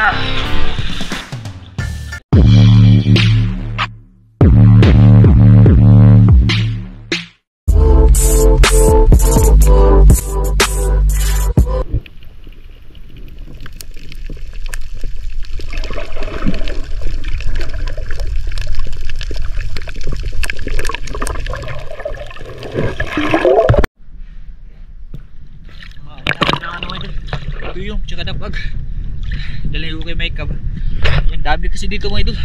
Tuyong tsaka dapag. Dalayo kay Mike ba. Yan dami kasi dito mga idol.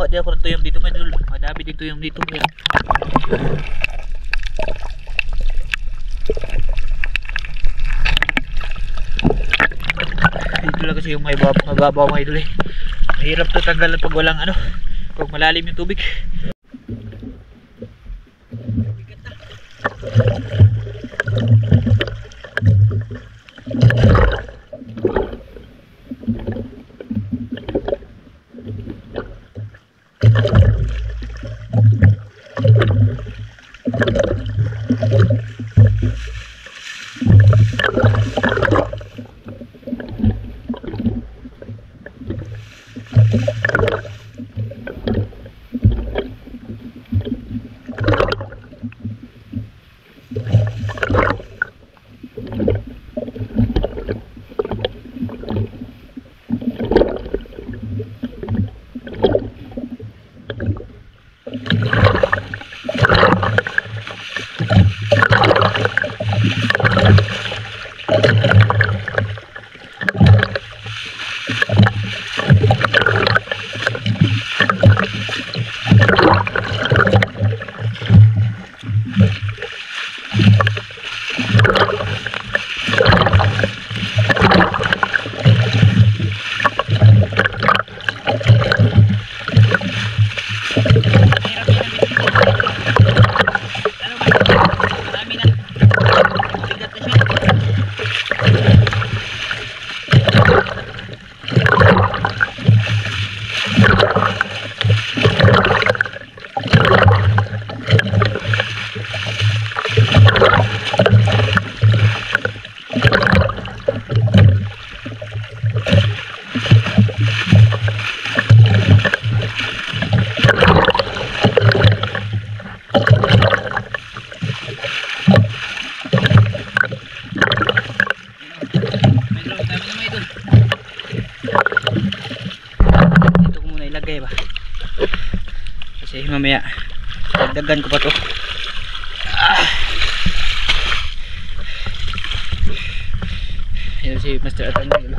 Di ako ng tuyong dito, madul. Madami din tuyong dito. Yan. Dito lang kasi yung mababaw mga idol eh. Mahirap to tanggalan pag walang ano, pag malalim yung tubig. Kasi mamaya dagdagan ko pa to. Ayan si Master Atangel.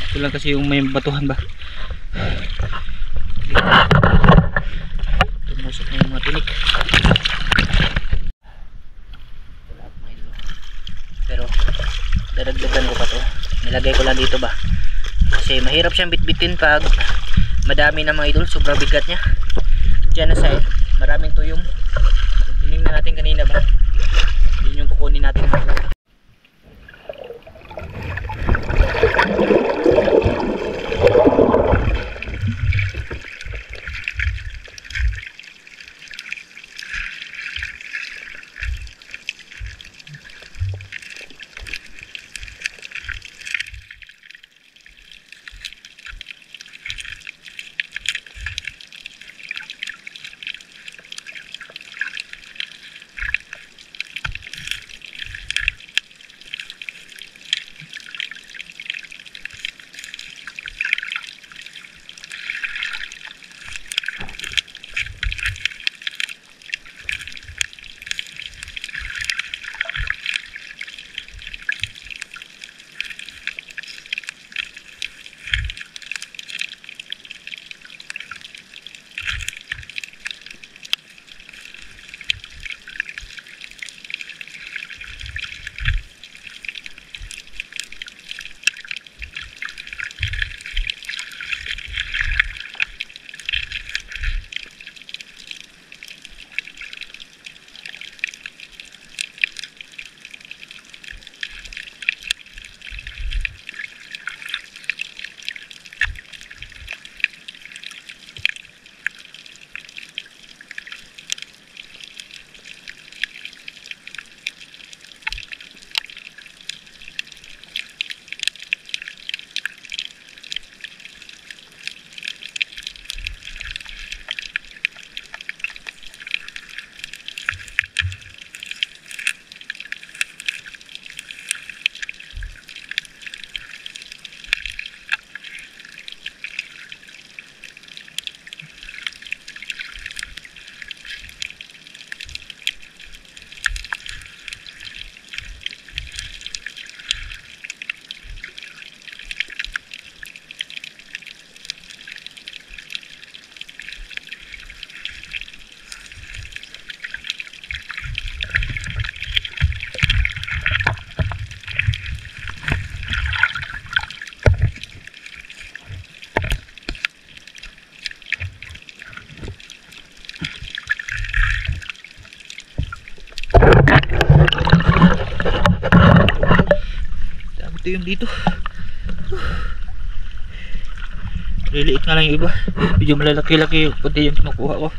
Ito lang kasi yung may batuhan ba. Tumusok na yung mga tinik. Pero dadagdagan ko pa to. Nilagay ko lang dito ba. Kasi mahirap siyang bitbitin pag madami na mga idol, sobrang bigat niya. Diyan na sa maraming tuyong. Tinignan natin kanina ba. Yun yung kukunin natin. ito yung dito. Liliit nga lang yung iba. Medyo malalaki-laki yung puti yung kinukuha ko.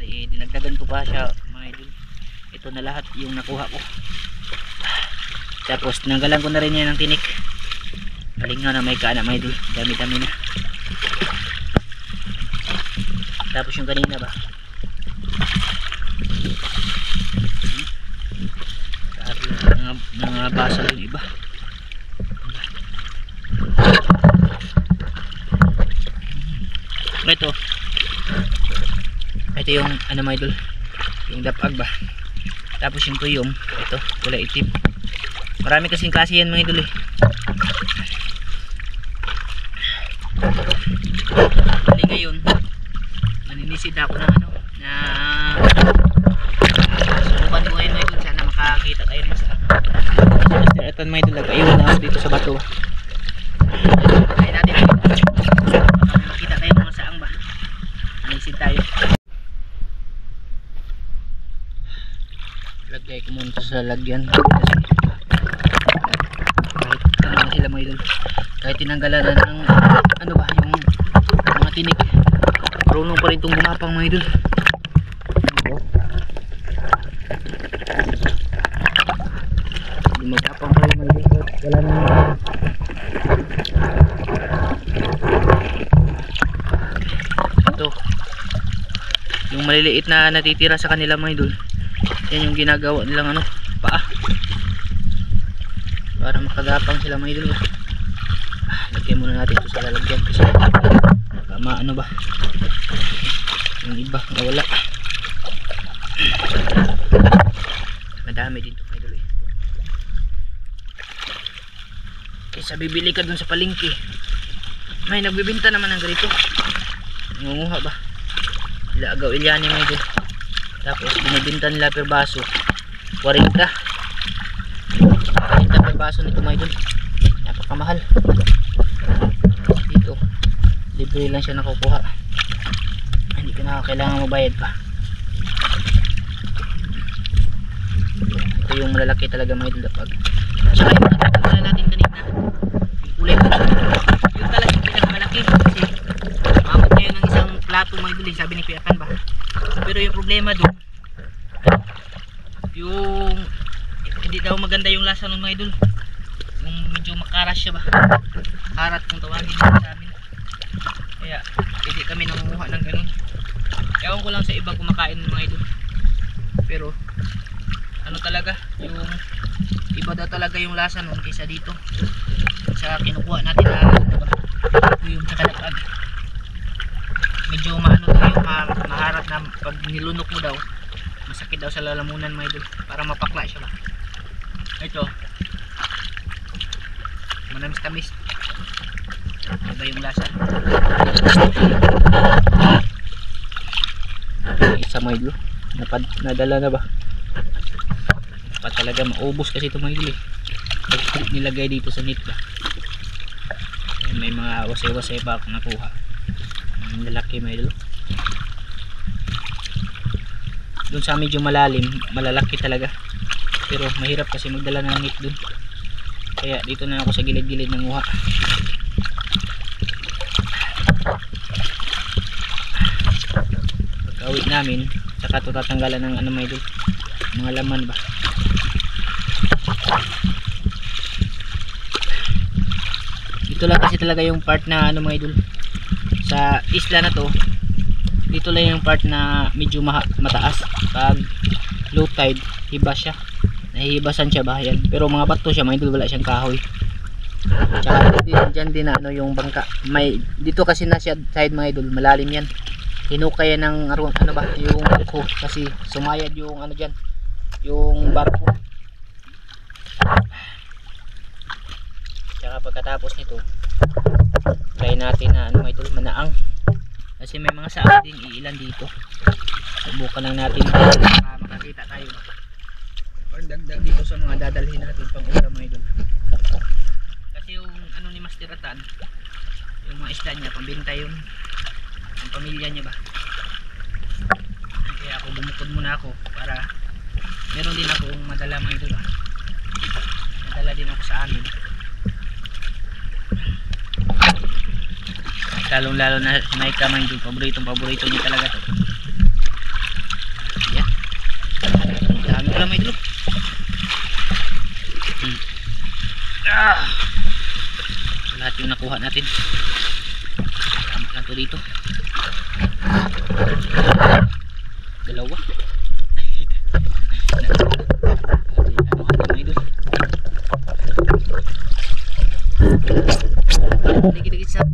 Dinagdagan ko pa siya mga idol. Ito na lahat yung nakuha ko. Tapos tinanggalan ko na rin yan ng tinik. Galing nga na may kaana mga idol. Dami dami na. Tapos yung kanina ba, mga basal yung iba. Ito yung ano mga idol, yung dapag ba. Tapos yung tuyong, ito kulay itim. Marami kasing klase yan mga idol eh. Bali ngayon maninisid ako ng ano na subukan ko ngayon mga idol. Sana makakita tayo rin sa ito mga idol. Ayun na ako dito sa bato ba. Kaya natin makita tayo mga saang ba. Maninisid tayo. Lagay ko muna sa lagyan kasi kahit ano sila mga idol, kahit tinanggalan na ng ano ba yung mga tinik, marunong pa rin itong gumapang mga idol. Magapang pa rin mga idol, wala na ito yung maliliit na natitira sa kanila mga idol. Yan yung ginagawa nilang ano, paa para makagapang sila mga idol. Lagyan muna natin ito sa lalagyan kasi tama ano ba yung iba nawala. Madami dito mga idol eh. Kaysa bibili ka dun sa palengke, may nagbibinta naman ng ganito, nangunguha ba, ilagaw ilyani mga idol. Tapos binibinta nila per baso 40 per baso nito mga idol. Napakamahal. Dito libre lang siya nakukuha, hindi ka na kailangan mabayad pa. Ito yung malalaki talaga mga idol dapag. Saka yung natatanggalan natin kanina yung kulay ko, yung talaga yung pinakamalaki kasi maabot ngayon ng isang plato mga idol, sabi ni Kuya Kan ba. Pero yung problema doon, yung hindi daw maganda yung lasa ng mga idol, yung medyo makaras siya ba, karat kung tawagin nila sa amin. Kaya hindi kami nangunguha ng ganun. Ewan ko lang sa ibang kumakain ng mga idol, pero ano talaga, yung iba daw talaga yung lasa nun kaysa dito sa kinukuha natin na yung sa kalapag. Medyo maano daw yung maharap na pag nilunok mo daw masakit daw sa lalamunan mga idol, para mapakla siya ba. Ito manamis tamis, iba yung lasa. Isa mga idol nadala na ba pa talaga, maubos kasi ito mga idol eh pag nilagay dito sa net ba. May mga wasay-wasay pa ako nakuha, ang lalaki mga idol. Doon sa medyo malalim malalaki talaga, pero mahirap kasi magdala ng net doon, kaya dito na ako sa gilid-gilid ng uha. Pagkawit namin saka ito tatanggalan ng ano mga idol, mga laman ba. Dito lang kasi talaga yung part na ano mga idol, sa isla na to, dito lang yung part na medyo mataas. Pag low tide, hiba siya, nahihibasan siya ba yan. Pero mga bato siya mga idol, wala siyang kahoy. Tsaka dyan din na ano yung bangka. May dito kasi na siya side mga idol, malalim yan. Hinukay yan ng ano ba, yung barko kasi sumayad yung ano dyan, yung barko. Tsaka pagkatapos nito, try natin na ano mga idol, manaang. Kasi may mga saang din iilan dito. Subukan lang natin makakita tayo. Or dagdag dito sa mga dadalhin natin pang ulam mga idol. Kasi yung ano ni Master Ratan, yung mga isda niya, pambenta yun. Ang pamilya niya ba. Kaya ako bumukod muna ako para meron din akong madala mga idol. Madala din ako sa amin. Lalong lalo na may kamay doon, paborito niya talaga to. Yan, dami ko lang may idol. Lahat yung nakuha natin, tama lang to dito. Dalawa. Dikit-dikit sa